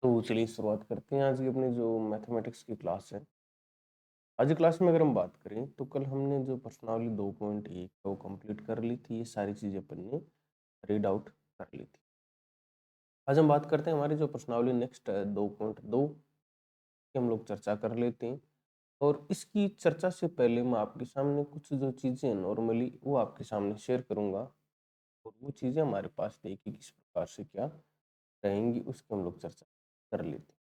तो चलिए शुरुआत करते हैं आज की अपनी जो मैथमेटिक्स की क्लास है। आज की क्लास में अगर हम बात करें तो कल हमने जो प्रश्नावली 2.1 है वो कंप्लीट कर ली थी। ये सारी चीज़ें अपन ने रीड आउट कर ली थी। आज हम बात करते हैं हमारी जो प्रश्नावली नेक्स्ट है 2.2 की हम लोग चर्चा कर लेते हैं। और इसकी चर्चा से पहले मैं आपके सामने कुछ जो चीज़ें नॉर्मली वो आपके सामने शेयर करूँगा। और वो चीज़ें हमारे पास देखिए किस प्रकार से क्या रहेंगी उसकी हम लोग चर्चा कर लेते हैं।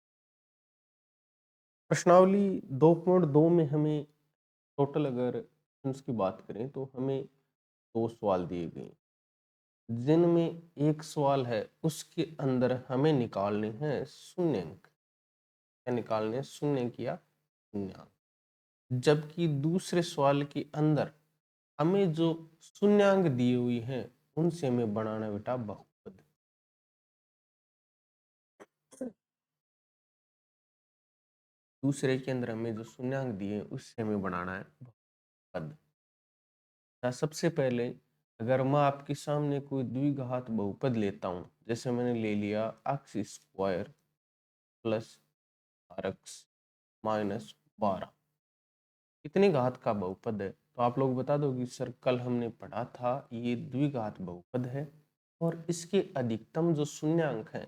प्रश्नावली 2.2 में हमें टोटल अगर उसकी बात करें तो हमें 2 सवाल दिए गए हैं, जिनमें एक सवाल है उसके अंदर हमें निकालने हैं शून्यंक। क्या निकालने हैं? शून्यंक या शून्यंक। जबकि दूसरे सवाल के अंदर हमें जो शून्यंक दिए हुए हैं उनसे हमें बनाना बेटा बहुपद। दूसरे के अंदर हमें जो शून्यंक दिए हैं उससे हमें बनाना है बहुपद। सबसे पहले अगर मैं आपके सामने कोई द्विघात बहुपद लेता हूं, जैसे मैंने ले लिया x square plus r x minus 12, कितनी घात का बहुपद है? तो आप लोग बता दो कि सर कल हमने पढ़ा था ये द्विघात बहुपद है और इसके अधिकतम जो शून्यंक है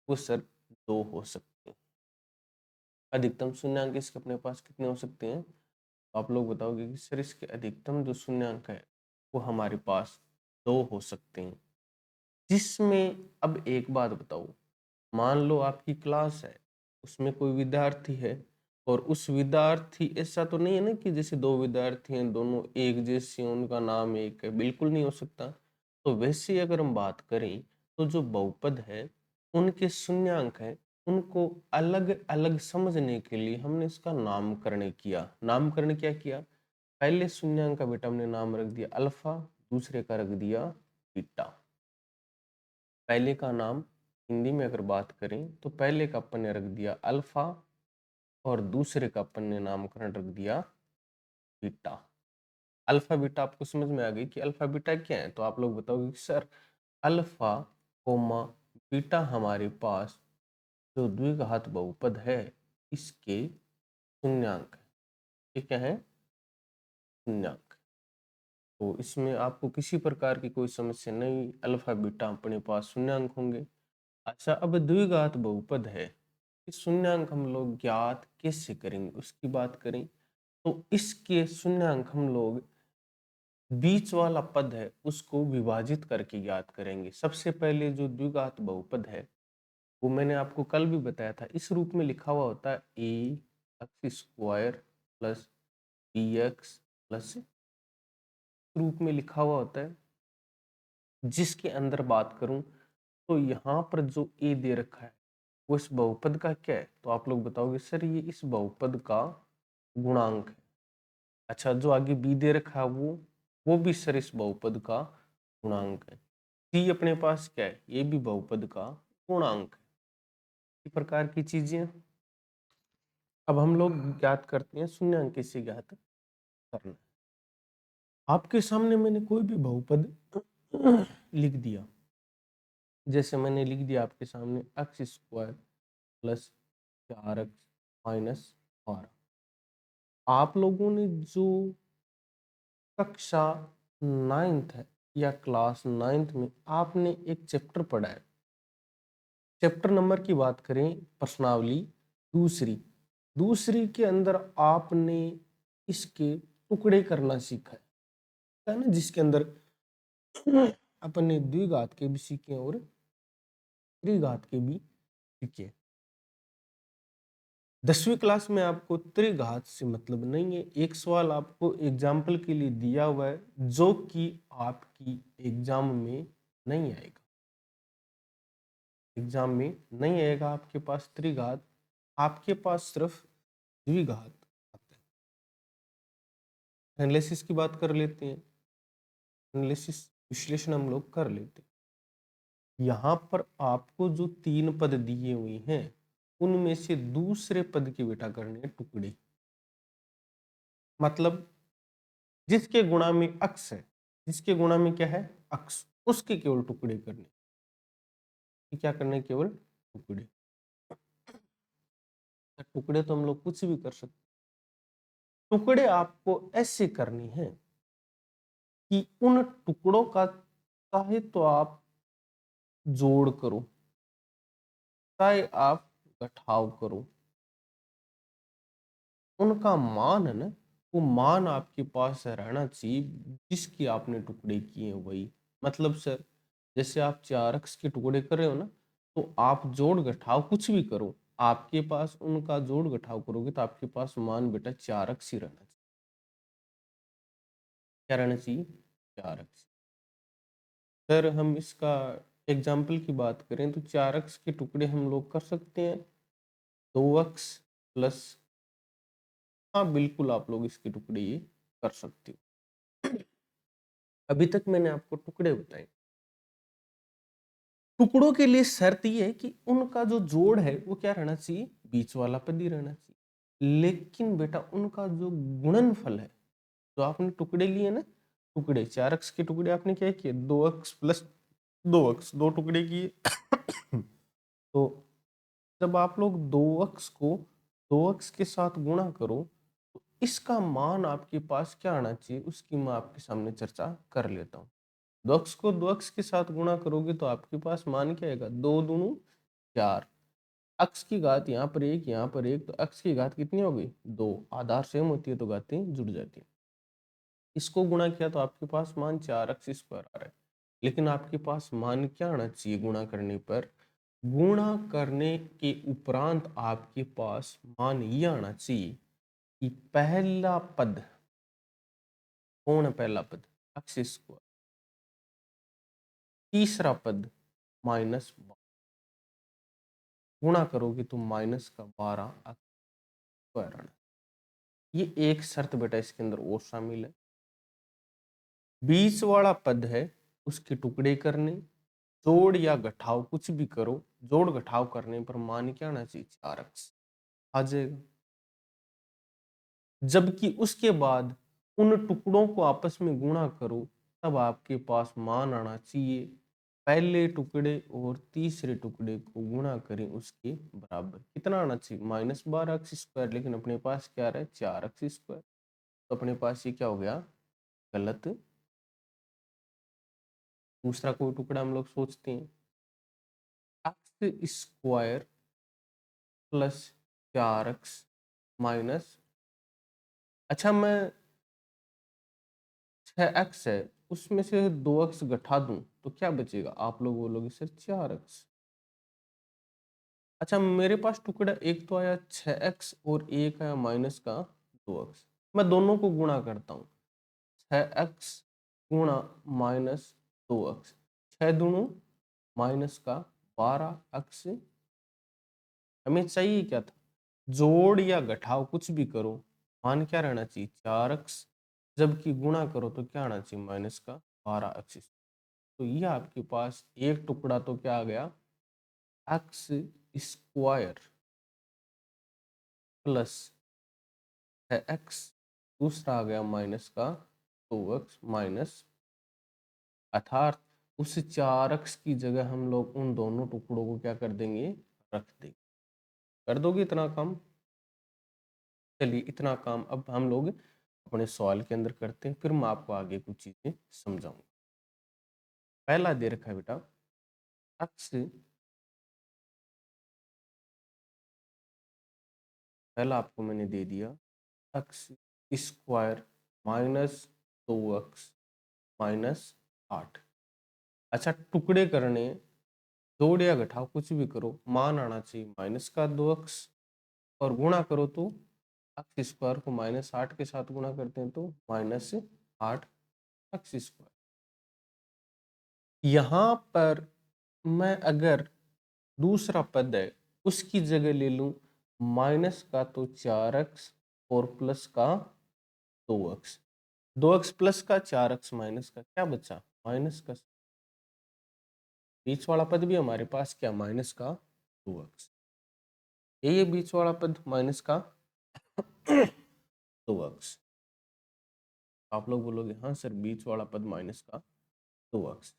वो सर 2 हो सकते हैं। अधिकतम शून्यंक इसके अपने पास कितने हो सकते हैं? तो आप लोग बताओगे कि सर इसके अधिकतम जो शून्यंक है वो हमारे पास 2 हो सकते हैं। जिसमें अब एक बात बताओ, मान लो आपकी क्लास है, उसमें कोई विद्यार्थी है और उस विद्यार्थी, ऐसा तो नहीं है ना कि जैसे दो विद्यार्थी हैं दोनों एक जैसे हैं, उनका नाम एक है, बिल्कुल नहीं हो सकता। तो वैसे अगर हम बात करें तो जो बहुपद है उनके शून्यंक है, उनको अलग अलग समझने के लिए हमने इसका नामकरण किया। नामकरण क्या किया? पहले शून्यंक का बेटा हमने नाम रख दिया अल्फा, दूसरे का रख दिया बीटा। पहले का नाम हिंदी में अगर बात करें तो पहले का अपन ने रख दिया अल्फा और दूसरे का अपन ने नामकरण रख दिया बीटा। अल्फा बीटा आपको समझ में आ गई कि अल्फा बीटा क्या है? तो आप लोग बताओगे कि सर अल्फा कोमा बीटा हमारे पास जो द्विघात बहुपद है इसके शून्यंक है। ये क्या है? शून्यंक। तो इसमें आपको किसी प्रकार की कोई समस्या नहीं, अल्फा बीटा अपने पास शून्यंक होंगे। अच्छा, अब द्विघात बहुपद है, इस शून्यंक हम लोग ज्ञात कैसे करेंगे उसकी बात करें तो इसके शून्यंक हम लोग बीच वाला पद है उसको विभाजित करके ज्ञात करेंगे। सबसे पहले जो द्विघात बहुपद है वो मैंने आपको कल भी बताया था, इस रूप में लिखा हुआ होता है A X square plus B X plus रूप में लिखा हुआ होता है। जिसके अंदर बात करूं तो यहाँ पर जो ए दे रखा है वो इस बहुपद का क्या है? तो आप लोग बताओगे सर ये इस बहुपद का गुणांक है। अच्छा, जो आगे बी दे रखा है वो भी सर इस बहुपद का गुणांक है। सी अपने पास क्या है? ये भी बहुपद का गुणांक है। इस प्रकार की चीजें अब हम लोग ज्ञात करते हैं शून्यंक से ज्ञात करना। आपके सामने मैंने कोई भी बहुपद लिख दिया, जैसे मैंने लिख दिया आपके सामने x square plus 4x minus 12। आप लोगों ने जो कक्षा 9th है या क्लास 9th में आपने एक चैप्टर पढ़ा है, चैप्टर नंबर की बात करें प्रश्नावली दूसरी, दूसरी के अंदर आपने इसके टुकड़े करना सीखा है ना, जिसके अंदर अपन ने द्विघात के भी सीखे और त्रिघात के भी सीखे। 10वीं क्लास में आपको त्रिघात से मतलब नहीं है। एक सवाल आपको एग्जाम्पल के लिए दिया हुआ है जो कि आपकी एग्जाम में नहीं आएगा, एग्जाम में नहीं आएगा आपके पास त्रिघात, आपके पास सिर्फ द्विघात आता है। एनालिसिस की बात कर लेते हैं, एनालिसिस विश्लेषण हम लोग कर लेते हैं। यहाँ पर आपको जो 3 पद दिए हुए हैं उनमें से दूसरे पद के बेटा करने हैं टुकड़े। मतलब जिसके गुणा में अक्स है, जिसके गुणा में क्या है अक्स, उसके केवल टुकड़े करने। क्या करने? केवल टुकड़े। टुकड़े तो हम लोग कुछ भी कर सकते, टुकड़े आपको ऐसे करनी है कि उन टुकड़ों का चाहे तो आप जोड़ करो, चाहे आप घटाव करो, उनका मान है ना, वो मान आपके पास रहना चाहिए जिसकी आपने टुकड़े किए वही। मतलब सर, जैसे आप 4x के टुकड़े कर रहे हो ना, तो आप जोड़ घटाव कुछ भी करो, आपके पास उनका जोड़ घटाव करोगे तो आपके पास मान बेटा 4x ही रहना चाहिए। क्या रहना चाहिए? 4x। सर हम इसका एग्जाम्पल की बात करें तो 4x के टुकड़े हम लोग कर सकते हैं 2x प्लस, हाँ बिल्कुल आप लोग इसके टुकड़े ये कर सकते हो। अभी तक मैंने आपको टुकड़े बताए। टुकड़ों के लिए शर्त यह है कि उनका जो जोड़ है वो क्या रहना चाहिए? बीच वाला पद ही रहना चाहिए। लेकिन बेटा उनका जो गुणनफल है, जो आपने टुकड़े लिए ना, टुकड़े 4x के टुकड़े आपने क्या किए? 2x प्लस 2x, दो टुकड़े किए। तो जब आप लोग 2x को 2x के साथ गुणा करो तो इसका मान आपके पास क्या आना चाहिए, उसकी मैं आपके सामने चर्चा कर लेता हूँ। 2x को 2x के साथ गुणा करोगे तो आपके पास मान क्या आएगा? 2 दूनी 4, x की घात यहाँ पर 1, यहाँ पर 1, तो x की घात कितनी हो गई? 2। आधार सेम होती है तो घातें जुड़ जाती है। इसको गुणा किया तो आपके पास मान 4x स्क्वायर आ रहा है। लेकिन आपके पास मान क्या आना चाहिए गुणा करने पर? गुणा करने के उपरांत आपके पास मान ये आना चाहिए कि पहला पद कौन है? पहला पद एक्स स्क्वायर, तीसरा पद माइनस, गुणा करोगे तो माइनस का 12 एक्स स्क्वायर आना। ये एक शर्त बेटा इसके अंदर और शामिल है। बीच वाला पद है उसके टुकड़े करने, जोड़ या घटाव कुछ भी करो, जोड़ घटाव करने पर मान क्या आना चाहिए? 4x आ जाएगा। जबकि उसके बाद उन टुकड़ों को आपस में गुणा करो तब आपके पास मान आना चाहिए पहले टुकड़े और तीसरे टुकड़े को गुणा करें उसके बराबर। कितना आना चाहिए? Minus 12x square. लेकिन अपने पास क्या रहा है? 4x square. तो अपने पास ये क्या हो गया? गलत। दूसरा कोई टुकड़ा हम लोग सोचते हैं, x square plus 4x minus, अच्छा मैं 6x है उसमें से 2x घटा दूं तो क्या बचेगा? आप लोग बोलोगे सर 4x। अच्छा मेरे पास टुकड़ा एक तो आया 6x और एक आया माइनस का 2x। मैं दोनों को गुणा करता हूँ, 6x गुणा माइनस 2x, 6 दूणों माइनस का 12x। हमें चाहिए क्या था? जोड़ या घटाव कुछ भी करो, मान क्या रहना चाहिए? 4x। जबकि गुणा करो तो क्या आना चाहिए? माइनस का 12x। तो ये आपके पास एक टुकड़ा तो क्या आ गया? एक्स स्क्वायर प्लस एक्स, दूसरा आ गया माइनस का 2x माइनस, अर्थात उस 4x की जगह हम लोग उन दोनों टुकड़ों को क्या कर देंगे? रख देंगे। कर दोगे इतना काम? चलिए इतना काम अब हम लोग अपने सवाल के अंदर करते हैं, फिर मैं आपको आगे कुछ चीजें समझाऊंगा। पहला दे रखा है बेटा एक्स, पहला आपको मैंने दे दिया x square minus 2x minus 8। अच्छा टुकड़े करने, जोड़ या घटाव कुछ भी करो, मान आना चाहिए माइनस का 2x, और गुणा करो तो एक्स स्क्वायर को माइनस 8 के साथ गुणा करते हैं तो माइनस 8 एक्स स्क्वायर। यहाँ पर मैं अगर दूसरा पद है उसकी जगह ले लूं माइनस का तो 4x और प्लस का 2x, 2x प्लस का 4x माइनस का क्या बचा? माइनस का। बीच वाला पद भी हमारे पास क्या? माइनस का 2x। ये बीच वाला पद माइनस का 2x। आप लोग बोलोगे हाँ सर बीच वाला पद माइनस का 2x।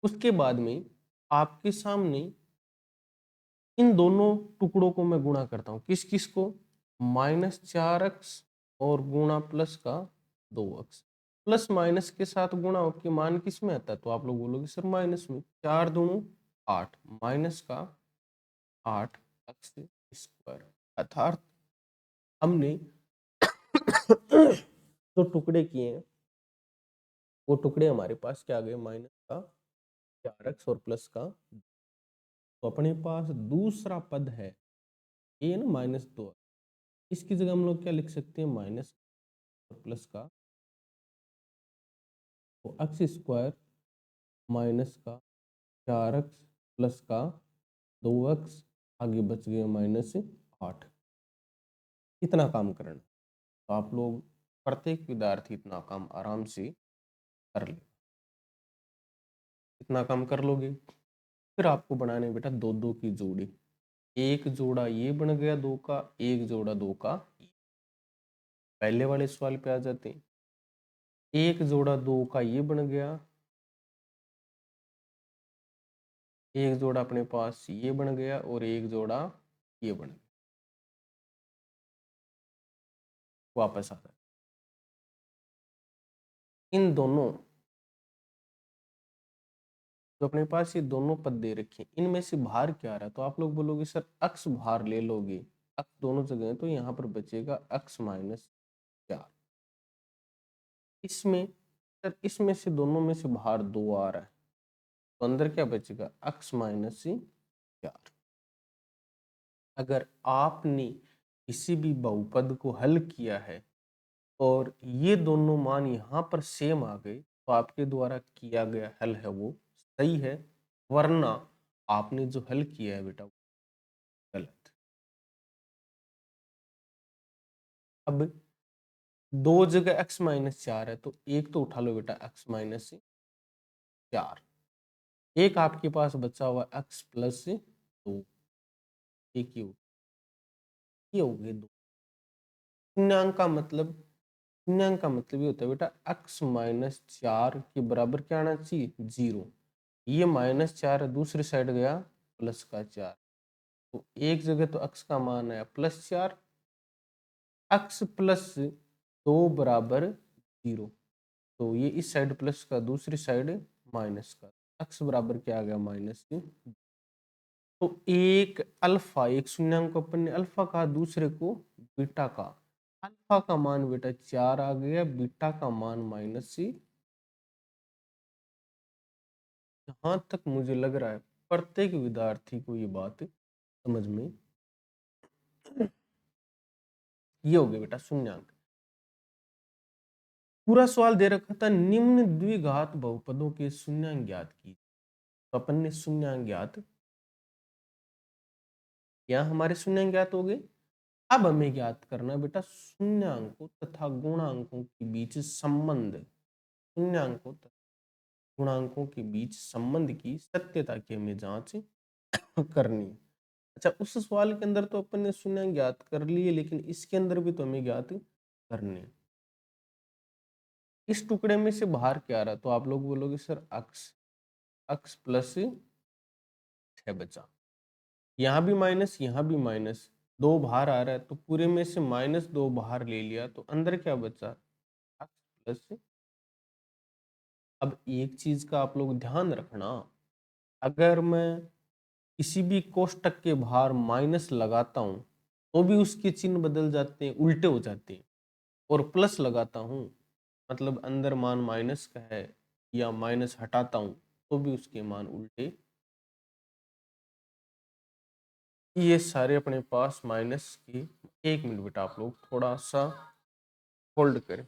उसके बाद में आपके सामने इन दोनों टुकड़ों को मैं गुणा करता हूँ, किस किस को, -4x और गुणा प्लस का 2x। प्लस माइनस के साथ गुणा हो के मान किस में आता है, तो आप लोग बोलोगे सर माइनस में। 4 दूनी 8 माइनस का 8 एक्स स्क्वायर, अर्थात हमने जो टुकड़े किए हैं वो टुकड़े हमारे पास क्या आ गए, माइनस का 4x और प्लस का। तो अपने पास दूसरा पद है ये ना -2, इसकी जगह हम लोग क्या लिख सकते हैं, माइनस और प्लस का, तो एक्स स्क्वायर माइनस का 4x प्लस का 2x, आगे बच गया -8। इतना काम करना, तो आप लोग प्रत्येक विद्यार्थी इतना काम आराम से कर ले। इतना काम कर लोगे, फिर आपको बनाने बेटा दो दो की जोड़ी। एक जोड़ा ये बन गया 2 का, एक जोड़ा 2 का। पहले वाले सवाल पे आ जाते हैं। एक जोड़ा 2 का ये बन गया, एक जोड़ा अपने पास ये बन गया और एक जोड़ा ये बन गया। वापस आ जाए, इन दोनों जो अपने पास ये दोनों पद दे रखे हैं इनमें से भार क्या आ रहा है, तो आप लोग बोलोगे सर अक्स भार ले लोगे, अक्स दोनों जगह है, तो यहाँ पर बचेगा अक्स -4। इसमें सर इसमें से दोनों में से भार 2 आ रहा है, तो अंदर क्या बचेगा, अक्स -4। अगर आपने किसी भी बहुपद को हल किया है और ये दोनों मान यहाँ पर सेम आ गए, तो आपके द्वारा किया गया हल है वो सही है, वरना आपने जो हल किया है बेटा वो गलत। अब दो जगह x-4 है, तो एक तो उठा लो बेटा x-4, एक आपके पास बचा हुआ x+2, एक ये हो गए 2। पूर्णांक का मतलब, पूर्णांक का मतलब ये होता है बेटा x-4 के बराबर क्या आना चाहिए, 0। ये -4 दूसरी साइड गया प्लस का 4, तो एक जगह तो x का मान आया +4, x+2 बराबर 0, तो ये इस साइड प्लस का दूसरी साइड माइनस का, x बराबर क्या आ गया -2। तो एक अल्फा, एक शून्यांक को अपन ने अल्फा कहा, दूसरे को बीटा का। अल्फा का मान बेटा 4 आ गया, बीटा का मान -। जहां तक मुझे लग रहा है प्रत्येक विद्यार्थी को ये बात समझ में, ये हो गया बेटा शून्यांक। पूरा सवाल दे रखा था निम्न द्विघात बहुपदों के शून्यांक ज्ञात की, तो अपन ने शून्यांक ज्ञात, क्या हमारे शून्यांक ज्ञात हो गए। अब हमें ज्ञात करना बेटा शून्यांकों तथा गुणांकों के बीच संबंध, शून्यांकों तथा गुणांकों के बीच संबंध की सत्यता की हमें जांच करनी है। अच्छा, उस सवाल के अंदर तो अपन ने शून्यांक ज्ञात कर लिए, लेकिन इसके अंदर भी तो हमें ज्ञात करने। इस टुकड़े में से बाहर क्या आ रहा, तो आप लोग बोलोगे सर अक्स, x+6 बचा, यहाँ भी माइनस यहाँ भी माइनस, 2 बाहर आ रहा है, तो पूरे में से -2 बाहर ले लिया, तो अंदर क्या बचा, x+। अब एक चीज का आप लोग ध्यान रखना, अगर मैं किसी भी कोष्टक के बाहर माइनस लगाता हूं तो भी उसके चिन्ह बदल जाते हैं, उल्टे हो जाते हैं, और प्लस लगाता हूं मतलब अंदर मान माइनस का है, या माइनस हटाता हूं तो भी उसके मान उल्टे। ये सारे अपने पास माइनस की, 1 मिनट बेटा आप लोग थोड़ा सा होल्ड करें।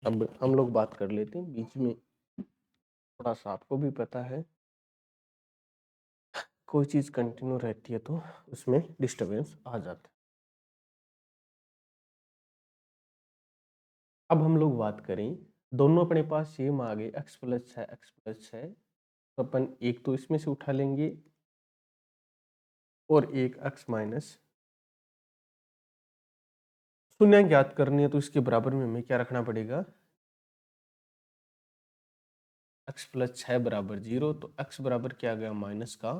अब हम लोग बात कर लेते हैं बीच में, थोड़ा सा आपको भी पता है कोई चीज कंटिन्यू रहती है तो उसमें डिस्टरबेंस आ जाता है। अब हम लोग बात करें, दोनों अपने पास सेम आ गए, x+6 तो अपन एक तो इसमें से उठा लेंगे और एक x माइनस शून्य ज्ञात करनी है तो इसके बराबर में हमें क्या रखना पड़ेगा, x+6 बराबर 0, तो x बराबर क्या आ गया माइनस का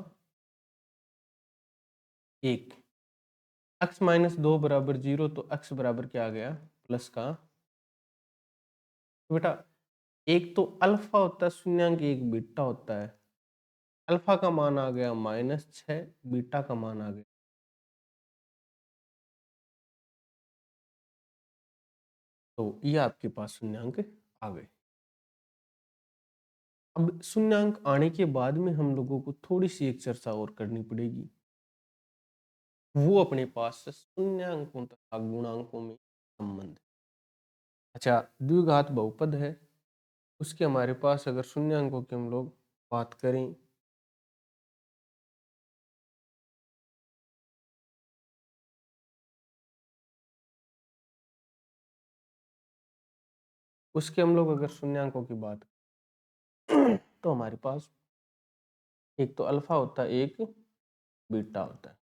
1, x माइनस 2 बराबर 0, तो x बराबर क्या आ गया प्लस का, तो बेटा एक तो अल्फा होता है शून्यंक, एक बीटा होता है, अल्फा का मान आ गया -6, बीटा का मान आ गया, तो ये आपके पास शून्यंक आ गए। अब शून्यंक आने के बाद में हम लोगों को थोड़ी सी एक चर्चा और करनी पड़ेगी, वो अपने पास शून्यंकों तथा गुणांकों में संबंध। अच्छा, द्विघात बहुपद है, उसके हमारे पास अगर शून्यंकों की हम लोग बात करें, उसके हम लोग अगर शून्यंकों की बात तो हमारे पास एक तो अल्फा होता है, एक बीटा होता है।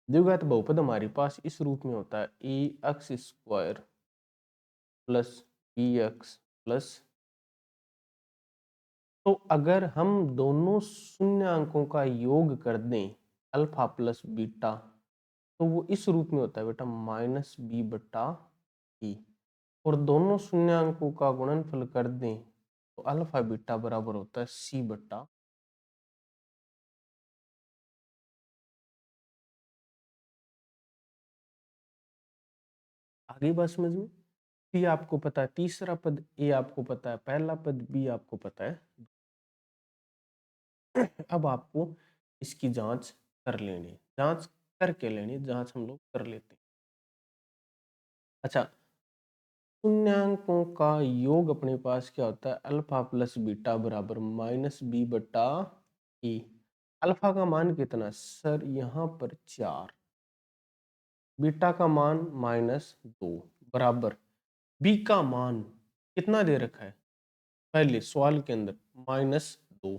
द्विघात बहुपद हमारे पास इस रूप में होता है ax² प्लस bx प्लस, तो अगर हम दोनों शून्यंकों का योग कर दें अल्फा प्लस बीटा, तो वो इस रूप में होता है बेटा -b/e, और दोनों शून्यंकों का गुणनफल कर दें तो अल्फा बीटा बराबर होता है c/, आगे बात समझ में, सी आपको पता है तीसरा पद, ए आपको पता है पहला पद, बी आपको पता है। अब आपको इसकी जांच कर लेनी, जांच करके लेनी, जांच हम लोग कर लेते हैं। अच्छा, शून्यंकों का योग अपने पास क्या होता है, अल्फा प्लस बीटा बराबर -b/e। अल्फा का मान कितना सर, यहाँ पर 4, बीटा का मान -2 बराबर, बी का मान कितना दे रखा है पहले सवाल के अंदर -2,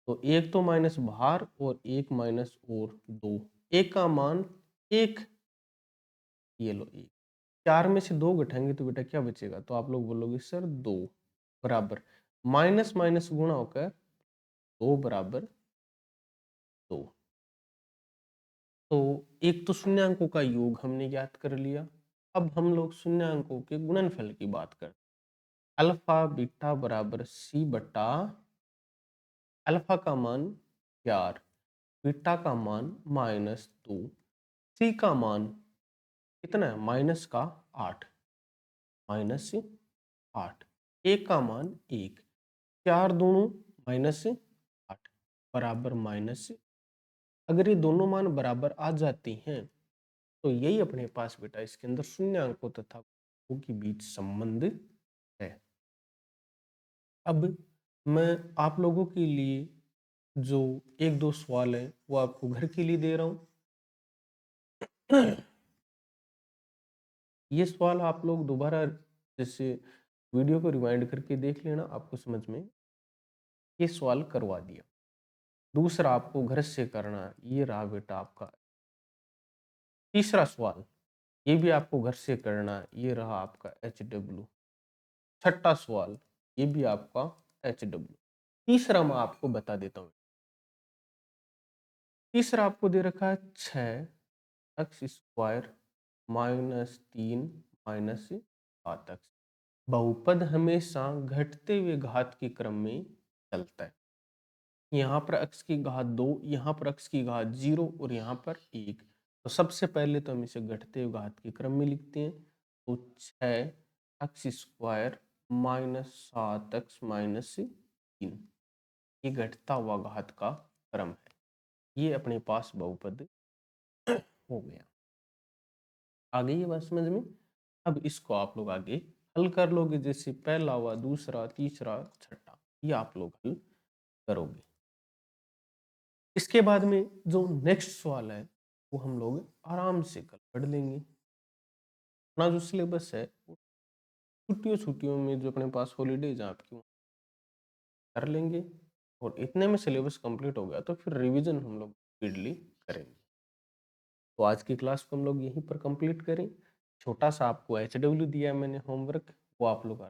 तो एक तो माइनस बाहर और एक माइनस और 2, एक का मान 1, ये लो 1, 4 में से 2 घटाएंगे तो बेटा क्या बचेगा, तो आप लोग बोलोगे सर 2 बराबर माइनस माइनस गुणा होकर 2 बराबर 2। तो एक तो शून्यंकों का योग हमने ज्ञात कर लिया, अब हम लोग शून्यंकों के गुणनफल की बात करते हैं। अल्फा बीटा बराबर c/, अल्फा का मान 4, बीटा का मान -2, सी का मान कितना है माइनस का 8, -8, ए का मान 1, 4 दूणों -8 बराबर माइनस, अगर ये दोनों मान बराबर आ जाती हैं तो यही अपने पास बेटा इसके अंदर शून्यंकों तथा गुणकों के बीच संबंध है। अब मैं आप लोगों के लिए जो एक दो सवाल है वो आपको घर के लिए दे रहा हूँ। ये सवाल आप लोग दोबारा जैसे वीडियो को रिवाइंड करके देख लेना, आपको समझ में ये सवाल करवा दिया। दूसरा आपको घर से करना है, ये रहा बेटा आपका तीसरा सवाल, ये भी आपको घर से करना है, ये रहा आपका HW। छठा सवाल, ये भी आपका HW। तीसरा मैं आपको बता देता हूँ, तीसरा आपको दे रखा है 6x² -3 -7x। बहुपद हमेशा घटते हुए घात के क्रम में चलता है। यहाँ पर x की घात 2, यहाँ पर x की घात 0 और यहाँ पर 1। तो सबसे पहले तो हम इसे घटते हुए घात के क्रम में लिखते हैं, तो 6x² -7x -3, ये घटता हुआ घात का क्रम है। ये अपने पास बहुपद हो गया। आ गई ये बात समझ में। अब इसको आप लोग आगे हल कर लोगे, जैसे पहला हुआ, दूसरा, तीसरा, छठा, ये आप लोग हल करोगे। इसके बाद में जो नेक्स्ट सवाल है वो हम लोग आराम से कल पढ़ लेंगे। अपना जो सिलेबस है वो छुट्टियों छुट्टियों में जो अपने पास हॉलीडेज हैं आपकी, वो कर लेंगे, और इतने में सिलेबस कंप्लीट हो गया तो फिर रिवीजन हम लोग स्पीडली करेंगे। तो आज की क्लास को हम लोग यहीं पर कंप्लीट करें। छोटा सा आपको एचडब्ल्यू दिया है मैंने होमवर्क, वो आप लोग